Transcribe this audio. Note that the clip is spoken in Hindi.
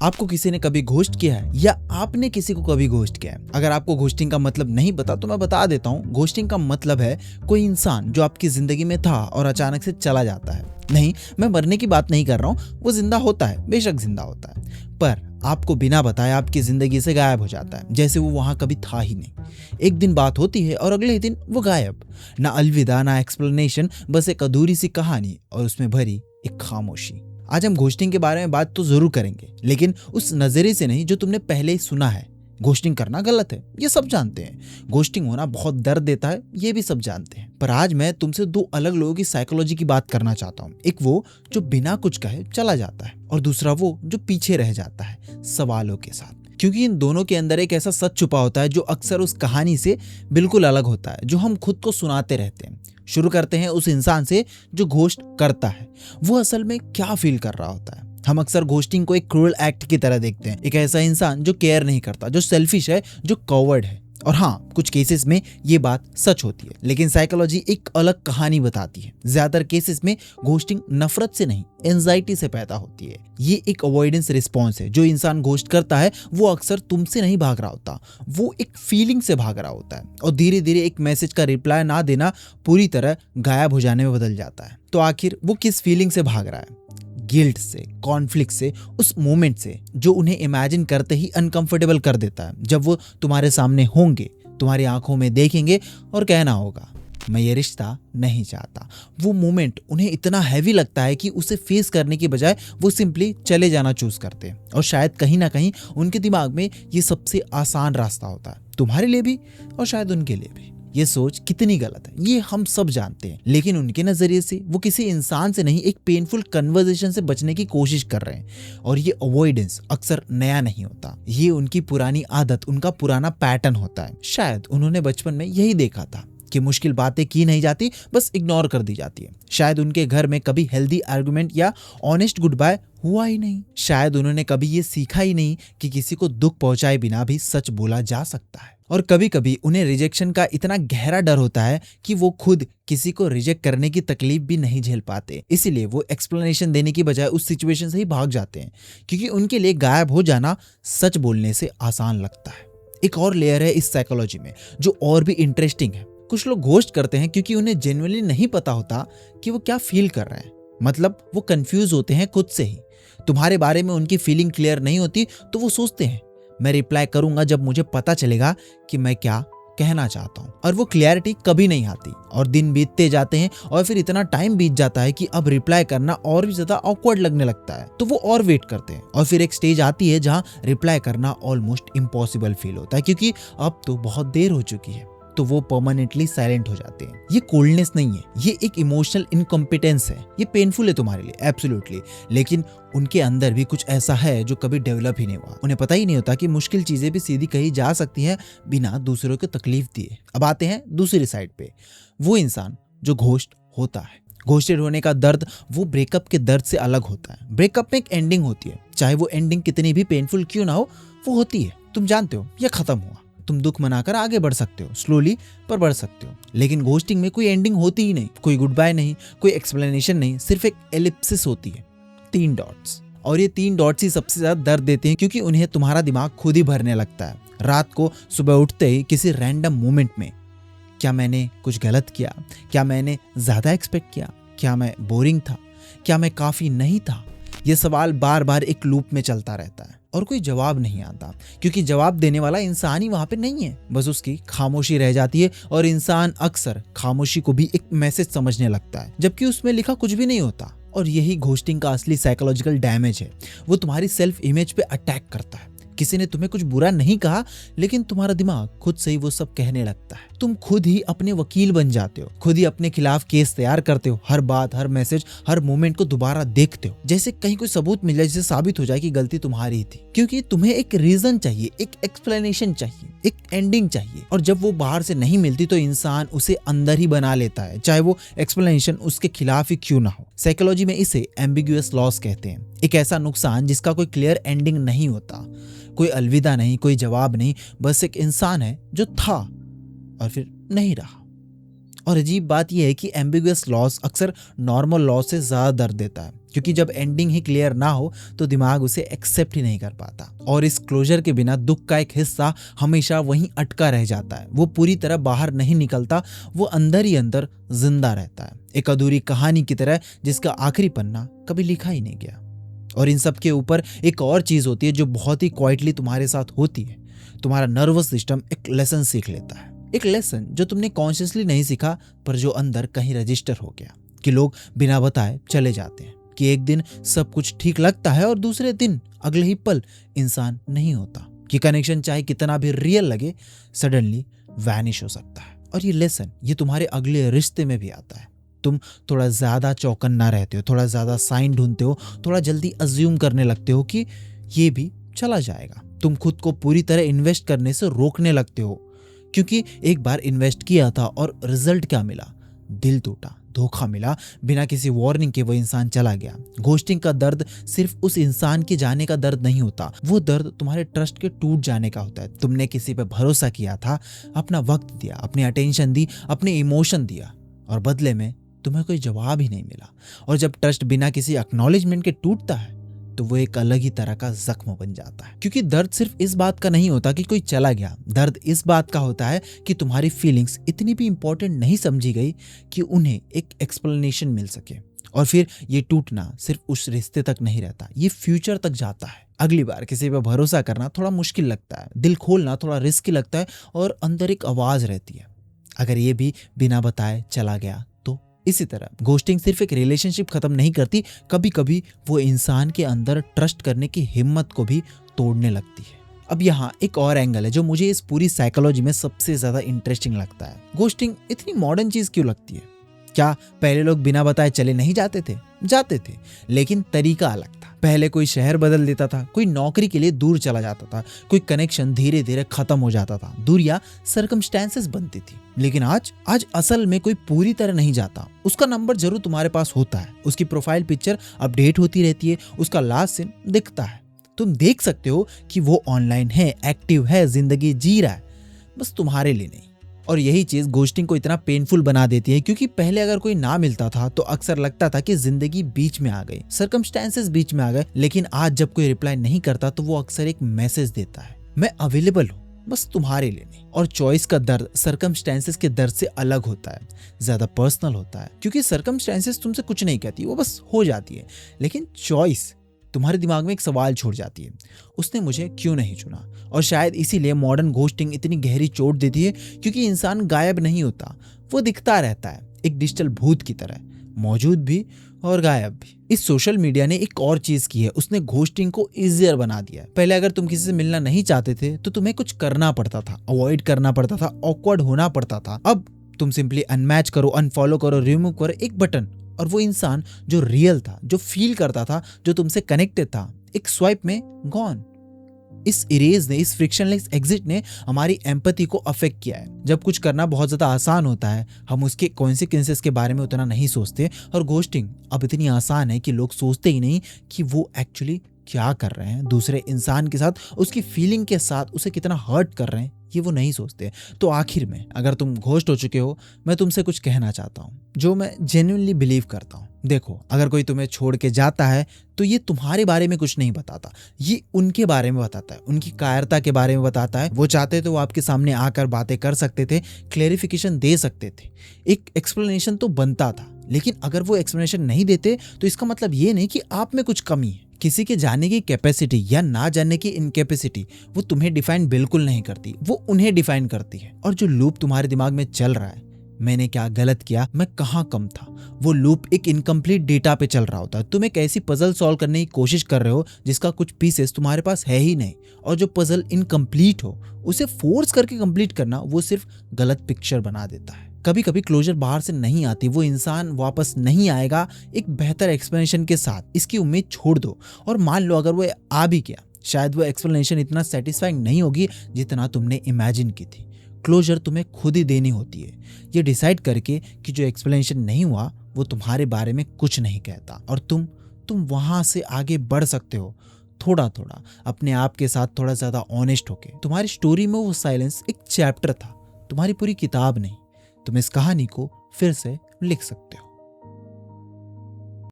आपको किसी ने कभी घोस्ट किया है या आपने किसी को कभी घोस्ट किया है? अगर आपको घोस्टिंग का मतलब नहीं पता तो मैं बता देता हूँ। घोस्टिंग का मतलब है कोई इंसान जो आपकी जिंदगी में था और अचानक से चला जाता है। नहीं, मैं मरने की बात नहीं कर रहा हूँ, वो जिंदा होता है, बेशक जिंदा होता है, पर आपको बिना बताए आपकी जिंदगी से गायब हो जाता है, जैसे वो वहां कभी था ही नहीं। एक दिन बात होती है और अगले ही दिन वो गायब। ना अलविदा, ना एक्सप्लेनेशन, बस एक अधूरी सी कहानी और उसमें भरी एक खामोशी। आज हम घोस्टिंग के बारे में बात तो जरूर करेंगे, लेकिन उस नजरिए से नहीं जो तुमने पहले ही सुना है। घोस्टिंग करना गलत है, ये सब जानते हैं। घोस्टिंग होना बहुत दर्द देता है, ये भी सब जानते हैं। पर आज मैं तुमसे दो अलग लोगों की साइकोलॉजी की बात करना चाहता हूँ। एक वो जो बिना कुछ कहे चला जाता है और दूसरा वो जो पीछे रह जाता है सवालों के साथ। क्योंकि इन दोनों के अंदर एक ऐसा सच छुपा होता है जो अक्सर उस कहानी से बिल्कुल अलग होता है, जो हम खुद को सुनाते रहते हैं। शुरू करते हैं उस इंसान से जो घोस्ट करता है। वो असल में क्या फील कर रहा होता है? हम अक्सर घोस्टिंग को एक क्रूअल एक्ट की तरह देखते हैं, एक ऐसा इंसान जो केयर नहीं करता, जो सेल्फिश है, जो कवर्ड है। और हाँ, कुछ केसेस में ये बात सच होती है, लेकिन साइकोलॉजी एक अलग कहानी बताती है। ज्यादातर केसेस में घोस्टिंग नफरत से नहीं, एंजाइटी से पैदा होती है। ये एक अवॉइडेंस रिस्पॉन्स है। जो इंसान घोस्ट करता है वो अक्सर तुमसे नहीं भाग रहा होता, वो एक फीलिंग से भाग रहा होता है और धीरे धीरे एक मैसेज का रिप्लाई ना देना पूरी तरह गायब हो जाने में बदल जाता है। तो आखिर वो किस फीलिंग से भाग रहा है? गिल्ट से, कॉन्फ्लिक्ट से, उस मोमेंट से जो उन्हें इमेजिन करते ही अनकंफर्टेबल कर देता है। जब वो तुम्हारे सामने होंगे, तुम्हारी आंखों में देखेंगे और कहना होगा, मैं ये रिश्ता नहीं चाहता। वो मोमेंट उन्हें इतना हैवी लगता है कि उसे फेस करने की बजाय वो सिंपली चले जाना चूज करते हैं। और शायद कहीं ना कहीं उनके दिमाग में ये सबसे आसान रास्ता होता है, तुम्हारे लिए भी और शायद उनके लिए भी। ये सोच कितनी गलत है ये हम सब जानते हैं, लेकिन उनके नजरिए से वो किसी इंसान से नहीं, एक पेनफुल कन्वर्सेशन से बचने की कोशिश कर रहे हैं। और ये अवॉइडेंस अक्सर नया नहीं होता, ये उनकी पुरानी आदत, उनका पुराना पैटर्न होता है। शायद उन्होंने बचपन में यही देखा था कि मुश्किल बातें की नहीं जाती, बस इग्नोर कर दी जाती है। शायद उनके घर में कभी हेल्दी आर्गुमेंट या ऑनेस्ट गुड बाय हुआ ही नहीं। शायद उन्होंने कभी ये सीखा ही नहीं कि किसी को दुख पहुंचाए बिना भी सच बोला जा सकता है। और कभी कभी उन्हें रिजेक्शन का इतना गहरा डर होता है कि वो खुद किसी को रिजेक्ट करने की तकलीफ भी नहीं झेल पाते। इसीलिए वो एक्सप्लेनेशन देने की बजाय उस सिचुएशन से ही भाग जाते हैं, क्योंकि उनके लिए गायब हो जाना सच बोलने से आसान लगता है। एक और लेयर है इस साइकोलॉजी में जो और भी इंटरेस्टिंग है। कुछ लोग घोस्ट करते हैं क्योंकि उन्हें जेन्युइनली नहीं पता होता कि वो क्या फील कर रहे हैं। मतलब वो कंफ्यूज होते हैं खुद से ही। तुम्हारे बारे में उनकी फीलिंग क्लियर नहीं होती तो वो सोचते हैं, मैं रिप्लाई करूंगा जब मुझे पता चलेगा कि मैं क्या कहना चाहता हूं। और वो क्लैरिटी कभी नहीं आती और दिन बीतते जाते हैं और फिर इतना टाइम बीत जाता है कि अब रिप्लाई करना और भी ज्यादा ऑकवर्ड लगने लगता है। तो वो और वेट करते हैं और फिर एक स्टेज आती है जहां रिप्लाई करना ऑलमोस्ट इम्पॉसिबल फील होता है, क्योंकि अब तो बहुत देर हो चुकी है। तो वो परमानेंटली साइलेंट हो जाते हैं। ये कोल्डनेस नहीं है, ये एक इमोशनल इनकॉम्पिटेंस है। ये पेनफुल है तुम्हारे लिए, एब्सोल्युटली, लेकिन उनके अंदर भी कुछ ऐसा है जो कभी डेवलप ही नहीं हुआ। उन्हें पता ही नहीं होता कि मुश्किल चीजें भी सीधी कही जा सकती हैं बिना दूसरों को तकलीफ दिए। अब आते हैं दूसरी साइड पे, वो इंसान जो घोस्ट होता है। घोस्टेड होने का दर्द वो ब्रेकअप के दर्द से अलग होता है। ब्रेकअप में एक एंडिंग होती है, चाहे वो एंडिंग कितनी भी पेनफुल क्यों ना हो, वो होती है। तुम जानते हो ये खत्म हुआ, तुम दुख मनाकर आगे बढ़ सकते हो, स्लोली पर बढ़ सकते हो। लेकिन घोस्टिंग में कोई एंडिंग होती ही नहीं, कोई गुड बाय नहीं, कोई एक्सप्लेनेशन नहीं, सिर्फ एक एलिप्सिस होती है, 3 डॉट्स। और ये 3 डॉट्स ही सबसे ज्यादा दर्द देते हैं, क्योंकि उन्हें तुम्हारा दिमाग खुद ही भरने लगता है। रात को सुबह उठते ही किसी रैंडम मोमेंट में, क्या मैंने कुछ गलत किया? क्या मैंने ज्यादा एक्सपेक्ट किया? क्या मैं बोरिंग था? क्या मैं काफी नहीं था? ये सवाल बार बार एक लूप में चलता रहता है और कोई जवाब नहीं आता, क्योंकि जवाब देने वाला इंसान ही वहां पे नहीं है। बस उसकी खामोशी रह जाती है और इंसान अक्सर खामोशी को भी एक मैसेज समझने लगता है, जबकि उसमें लिखा कुछ भी नहीं होता। और यही घोस्टिंग का असली साइकोलॉजिकल डैमेज है। वो तुम्हारी सेल्फ इमेज पे अटैक करता है। किसी ने तुम्हें कुछ बुरा नहीं कहा, लेकिन तुम्हारा दिमाग खुद से ही वो सब कहने लगता है। तुम खुद ही अपने वकील बन जाते हो, खुद ही अपने खिलाफ केस तैयार करते हो। हर बात, हर मैसेज, हर मोमेंट को दोबारा देखते हो, जैसे कहीं कोई सबूत मिल जाए जिससे साबित हो जाए कि गलती तुम्हारी थी। क्योंकि तुम्हें एक रीजन चाहिए, एक एक्सप्लेनेशन चाहिए, एक एंडिंग चाहिए। और जब वो बाहर से नहीं मिलती तो इंसान उसे अंदर ही बना लेता है, चाहे वो एक्सप्लेनेशन उसके खिलाफ ही क्यों ना हो। साइकोलॉजी में इसे एम्बिगुअस लॉस कहते हैं। एक ऐसा नुकसान जिसका कोई क्लियर एंडिंग नहीं होता, कोई अलविदा नहीं, कोई जवाब नहीं, बस एक इंसान है जो था और फिर नहीं रहा। और अजीब बात यह है कि एम्बिगुअस लॉस अक्सर नॉर्मल लॉस से ज्यादा दर्द देता है। क्योंकि जब एंडिंग ही क्लियर ना हो तो दिमाग उसे एक्सेप्ट ही नहीं कर पाता, और इस क्लोजर के बिना दुख का एक हिस्सा हमेशा वहीं अटका रह जाता है। वो पूरी तरह बाहर नहीं निकलता, वो अंदर ही अंदर जिंदा रहता है, एक अधूरी कहानी की तरह जिसका आखिरी पन्ना कभी लिखा ही नहीं गया। और इन सब के ऊपर एक और चीज होती है जो बहुत ही क्वाइटली तुम्हारे साथ होती है। तुम्हारा नर्वस सिस्टम एक लेसन सीख लेता है, एक लेसन जो तुमने कॉन्शियसली नहीं सीखा पर जो अंदर कहीं रजिस्टर हो गया, कि लोग बिना बताए चले जाते हैं, कि एक दिन सब कुछ ठीक लगता है और दूसरे दिन अगले ही पल इंसान नहीं होता, कि कनेक्शन चाहे कितना भी रियल लगे सडनली वैनिश हो सकता है। और ये लेसन ये तुम्हारे अगले रिश्ते में भी आता है। तुम थोड़ा ज्यादा चौकन्ना रहते हो, थोड़ा ज्यादा साइन ढूंढते हो, थोड़ा जल्दी अज्यूम करने लगते हो कि ये भी चला जाएगा। तुम खुद को पूरी तरह इन्वेस्ट करने से रोकने लगते हो, क्योंकि एक बार इन्वेस्ट किया था और रिजल्ट क्या मिला? दिल टूटा, धोखा मिला, बिना किसी वार्निंग के वो इंसान चला गया। घोस्टिंग का दर्द सिर्फ उस इंसान के जाने का दर्द नहीं होता, वो दर्द तुम्हारे ट्रस्ट के टूट जाने का होता है। तुमने किसी पे भरोसा किया था, अपना वक्त दिया, अपनी अटेंशन दी, अपने इमोशन दिया, और बदले में तुम्हें कोई जवाब ही नहीं मिला। और जब ट्रस्ट बिना किसी एक्नॉलेजमेंट के टूटता है तो वो एक अलग ही तरह का जख्म बन जाता है। क्योंकि दर्द सिर्फ इस बात का नहीं होता कि कोई चला गया, दर्द इस बात का होता है कि तुम्हारी फीलिंग्स इतनी भी इंपॉर्टेंट नहीं समझी गई कि उन्हें एक एक्सप्लेनेशन मिल सके। और फिर ये टूटना सिर्फ उस रिश्ते तक नहीं रहता, ये फ्यूचर तक जाता है। अगली बार किसी पर भरोसा करना थोड़ा मुश्किल लगता है, दिल खोलना थोड़ा रिस्की लगता है, और अंदर एक आवाज रहती है, अगर ये भी बिना बताए चला गया तो। इसी तरह घोस्टिंग सिर्फ एक रिलेशनशिप खत्म नहीं करती, कभी कभी वो इंसान के अंदर ट्रस्ट करने की हिम्मत को भी तोड़ने लगती है। अब यहाँ एक और एंगल है जो मुझे इस पूरी साइकोलॉजी में सबसे ज्यादा इंटरेस्टिंग लगता है। घोस्टिंग इतनी मॉडर्न चीज क्यों लगती है? क्या पहले लोग बिना बताए चले नहीं जाते थे? जाते थे, लेकिन तरीका अलग था। पहले कोई शहर बदल देता था, कोई नौकरी के लिए दूर चला जाता था, कोई कनेक्शन धीरे धीरे खत्म हो जाता था, दूरियां सर्कमस्टेंसेस बनती थी। लेकिन आज असल में कोई पूरी तरह नहीं जाता। उसका नंबर जरूर तुम्हारे पास होता है, उसकी प्रोफाइल पिक्चर अपडेट होती रहती है, उसका लास्ट सीन दिखता है, तुम देख सकते हो कि वो ऑनलाइन है, एक्टिव है, जिंदगी जी रहा है, बस तुम्हारे लिए नहीं। और यही चीज घोस्टिंग को इतना पेनफुल बना देती है, क्योंकि पहले अगर कोई ना मिलता था तो अक्सर लगता था कि जिंदगी बीच में आ गई, सर्कमस्टेंसेस बीच में आ गए। लेकिन आज जब कोई रिप्लाई नहीं करता तो वो अक्सर एक मैसेज देता है, मैं अवेलेबल हूँ, बस तुम्हारे लिए नहीं। और चॉइस का दर्द सर्कमस्टेंसेस के दर्द से अलग होता है, ज्यादा पर्सनल होता है, क्योंकि सर्कमस्टेंसेस तुमसे कुछ नहीं कहती, वो बस हो जाती है। लेकिन चॉइस तुम्हारे दिमाग में एक सवाल छोड़ जाती है, उसने मुझे क्यों नहीं चुना? और शायद इसीलिए मॉडर्न घोस्टिंग इतनी गहरी चोट देती है, क्योंकि इंसान गायब नहीं होता, वो दिखता रहता है, एक डिजिटल भूत की तरह, मौजूद भी और गायब भी। इस सोशल मीडिया ने एक और चीज की है, उसने घोस्टिंग को इजियर बना दिया है। पहले अगर तुम किसी से मिलना नहीं चाहते थे तो तुम्हें कुछ करना पड़ता था, अवॉइड करना पड़ता था, ऑकवर्ड होना पड़ता था। अब तुम सिंपली अनमैच करो, अनफॉलो करो, रिमूव करो, एक बटन, और वो इंसान जो रियल था, जो फील करता था, जो तुमसे कनेक्टेड था, एक स्वाइप में गॉन। इस इरेज ने, इस फ्रिक्शनलेस एग्जिट ने हमारी एम्पैथी को अफेक्ट किया है। जब कुछ करना बहुत ज्यादा आसान होता है, हम उसके कॉन्सिक्वेंसेस के बारे में उतना नहीं सोचते, और घोस्टिंग अब इतनी आसान है कि लोग सोचते ही नहीं कि वो एक्चुअली क्या कर रहे हैं दूसरे इंसान के साथ, उसकी फीलिंग के साथ, उसे कितना हर्ट कर रहे हैं, ये वो नहीं सोचते। तो आखिर में अगर तुम घोस्ट हो चुके हो, मैं तुमसे कुछ कहना चाहता हूँ जो मैं जेन्युइनली बिलीव करता हूँ। देखो, अगर कोई तुम्हें छोड़ के जाता है तो ये तुम्हारे बारे में कुछ नहीं बताता, ये उनके बारे में बताता है, उनकी कायरता के बारे में बताता है। वो चाहते तो वो आपके सामने आकर बातें कर सकते थे, क्लेरिफिकेशन दे सकते थे, एक एक्सप्लेनेशन तो बनता था। लेकिन अगर वो एक्सप्लेनेशन नहीं देते तो इसका मतलब ये नहीं कि आप में कुछ कमी है। किसी के जाने की कैपेसिटी या ना जानने की इनकैपेसिटी वो तुम्हें डिफाइन बिल्कुल नहीं करती, वो उन्हें डिफाइन करती है। और जो लूप तुम्हारे दिमाग में चल रहा है, मैंने क्या गलत किया, मैं कहाँ कम था, वो लूप एक इनकम्प्लीट डेटा पे चल रहा होता है। तुम एक ऐसी पजल सॉल्व करने की कोशिश कर रहे हो जिसका कुछ पीसेस तुम्हारे पास है ही नहीं, और जो पजल इनकम्प्लीट हो उसे फोर्स करके कंप्लीट करना वो सिर्फ गलत पिक्चर बना देता है। कभी कभी क्लोजर बाहर से नहीं आती, वो इंसान वापस नहीं आएगा एक बेहतर एक्सप्लेनेशन के साथ, इसकी उम्मीद छोड़ दो। और मान लो अगर वो आ भी गया, शायद वो एक्सप्लेनेशन इतना सेटिस्फाइंग नहीं होगी जितना तुमने इमेजिन की थी। क्लोजर तुम्हें खुद ही देनी होती है, ये डिसाइड करके कि जो एक्सप्लेनेशन नहीं हुआ वो तुम्हारे बारे में कुछ नहीं कहता, और तुम वहां से आगे बढ़ सकते हो थोड़ा थोड़ा, अपने आप के साथ थोड़ा ज्यादा ऑनेस्ट होके। तुम्हारी स्टोरी में वो साइलेंस एक चैप्टर था, तुम्हारी पूरी किताब नहीं। तुम इस कहानी को फिर से लिख सकते हो।